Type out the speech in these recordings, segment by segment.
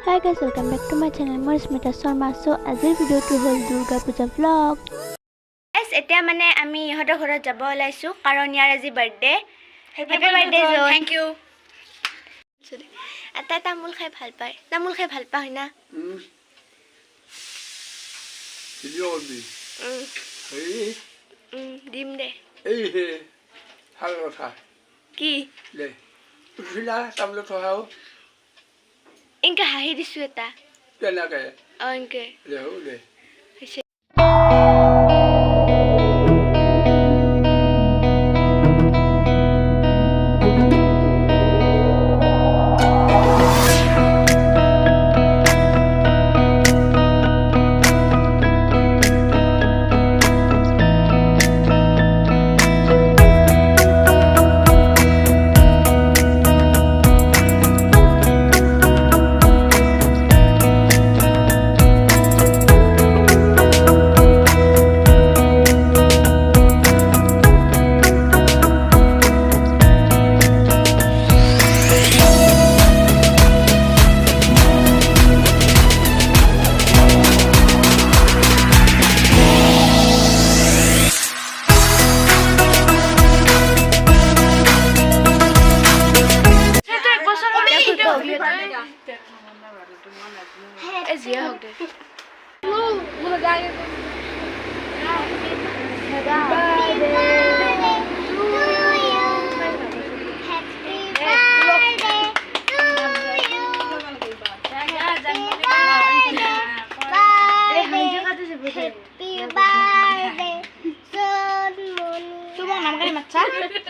Hi guys, welcome back to my channel. More Smita Sharma. So, azir video to hol Durga Puja vlog. Guys, etia mane ami ihotor ghorat jabo olaisu karon yar aji birthday. Happy birthday Zone. Thank you. Ata tamul khai bhal pai. Tamul khai bhal pa hoina. Video di. Dim de. Hey. Halo tha. Ki? Le. Sila tamlo thao. Inka hahi disu eta. Kena ke. Inke. Le ho le.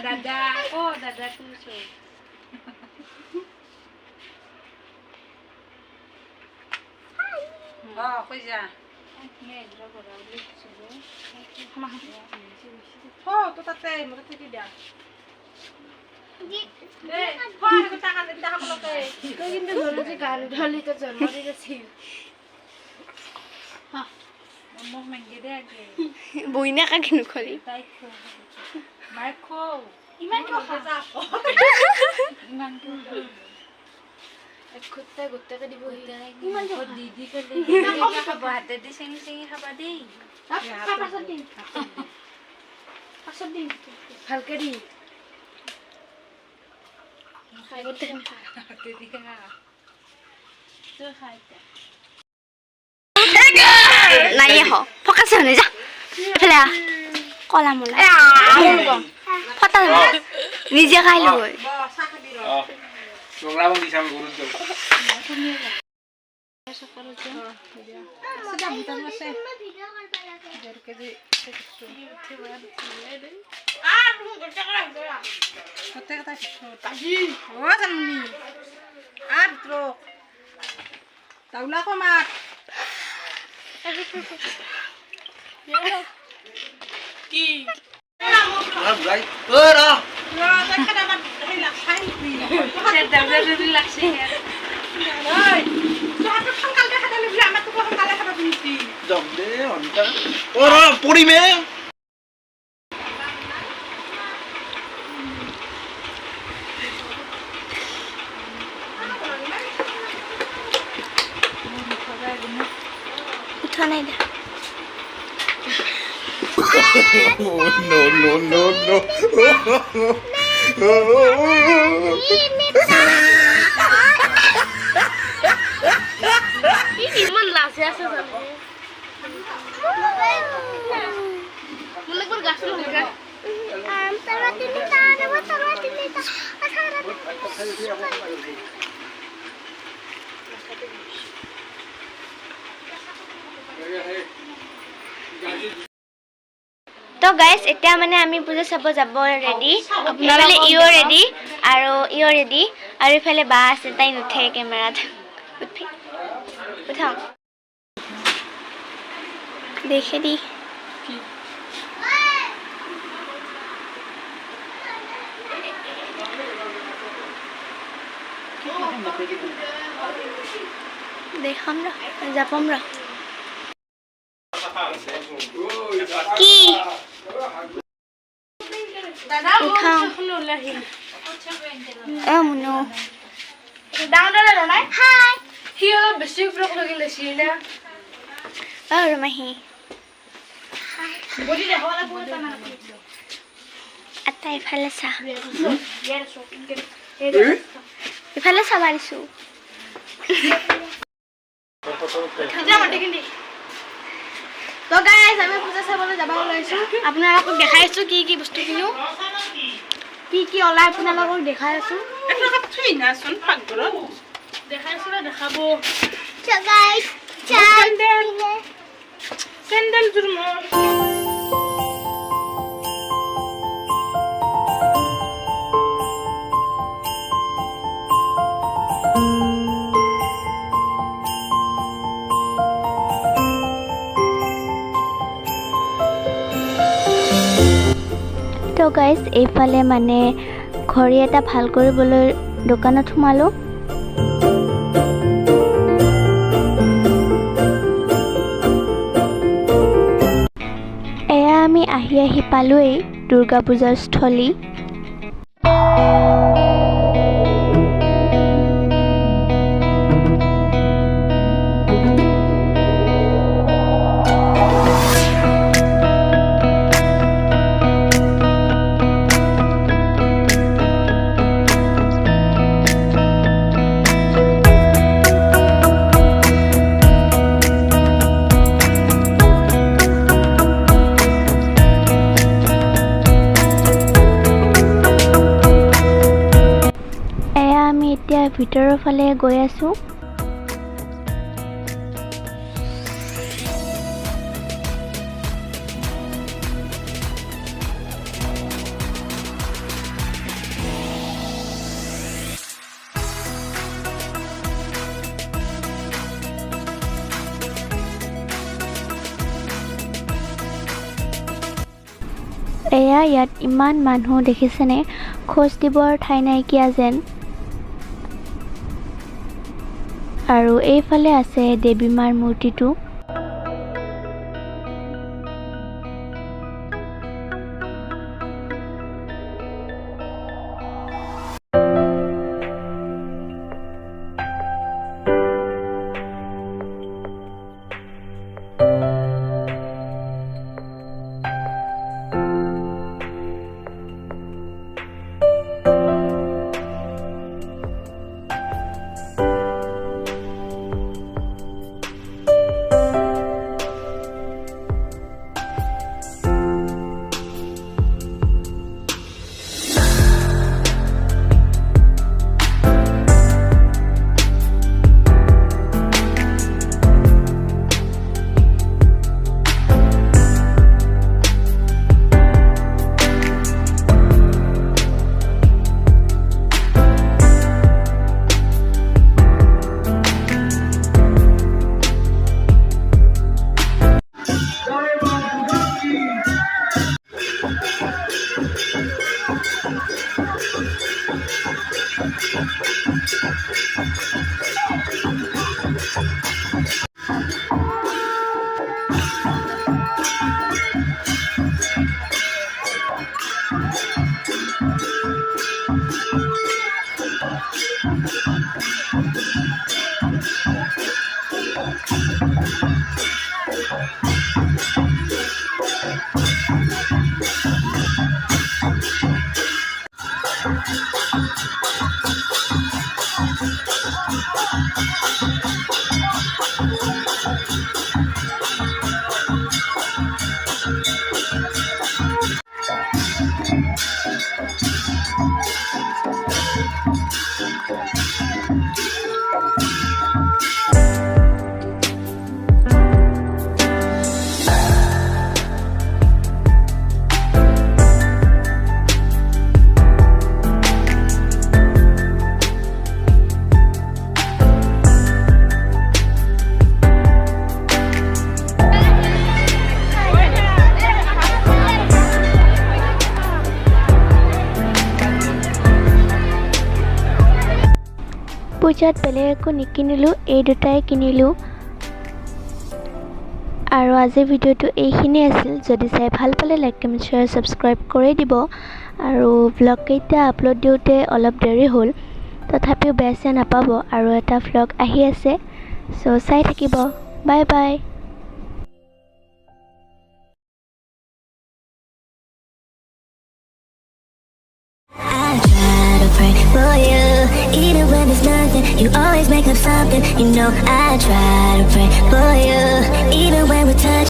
Dada, oh dada tuso. Oh, kuya. Oh, tu tate, mo tate tidak. Oh, aku tak kalau ke. Kau ini dulu sih kan, dulu itu jangan mau dikasih. Hah, mau main gede aja. Boynya kan kini kali. Marco, iman ko khasa ko. Iman ko. Kutte ka di boy. Iman ko didi ka di. Iman ko kabate di sing habade. Pasad din. Pasad din. Halka di. Kutte di ka. Tu khaita. Nai ho. Fokus hone ja. Phala. কলা মোলা ফটা নিজে খাই লব চংলা বং দিছাম গুরু তো সুদা বুতাম আছে taula ko mak কি ভাই ওরা দেখা আমার হেলা খাই দি দাদা লাগছে ওই তো সকাল দেখা দিলে আমার তো সকালে খাবার দিছি জম দে অন্তা ওরা পড়িমে উঠা নাই দে no. Ini mun lase ase jabe. Mulai bergas lu kan? Tara tinita, nama tara tinita. तो गाइस एटा माने आमी पूजा सब যাব रेडी नले इयो रेडी आरो इयो रेडी आरो फेले बा আছে তাই নুঠে ক্যামেরাত উঠাও দেখে দি দেখাম র যাপম র কি দাদা উঠাও মুনো ডাউন ডাউন নাই হাই হি হলো বেছি ওপৰত লাগি লৈছিল না আৰু মাহি বডি দেখাব লাগিব এটা না আটা ইফালে চা ইফালে চাবা দিছোঁ তো গাইজ আমি পূজা চাবলৈ যাব ওলাইছোঁ আপোনালোকক দেখাই আছোঁ কি কি বস্তু কিনো কি ওলাই আপোনালোকক দেখাই আছোঁ দেখাই আছোঁ দেখাব চেণ্ডেল জোৰ তো গাইজ এইফালে মানে ঘড়ী এটা ভাল কৰিবলৈ দোকানত সোমালোঁ এয়া আমি আহি পালোঁৱেই দুৰ্গা পূজাৰ স্থলী এতিয়া ভিতৰৰ ফালে গৈ আছোঁ এয়া ইয়াত ইমান মানুহ দেখিছেনে খোজ দিবৰ ঠাই নাইকিয়া যেন আৰু এইফালে আছে দেৱী মাৰ মূৰ্তিটো পূজাত বেলেগ একো নিকিনিলোঁ এই দুটাই কিনিলোঁ আৰু আজিৰ ভিডিঅ'টো এইখিনি আছিল যদি চাই ভাল পালে লাইক কমেণ্ট শ্বেয়াৰ ছাবস্ক্ৰাইব কৰি দিব আৰু ব্লগ কেইটা আপলোড দিওঁতে অলপ দেৰি হ'ল তথাপিও বেয়া চেয়া নাপাব আৰু এটা ব্লগ আহি আছে চ' চাই থাকিব। Bye bye. I try to pray for you, even when there's nothing, you always make up something. You know I try to pray for you, even when we're touching.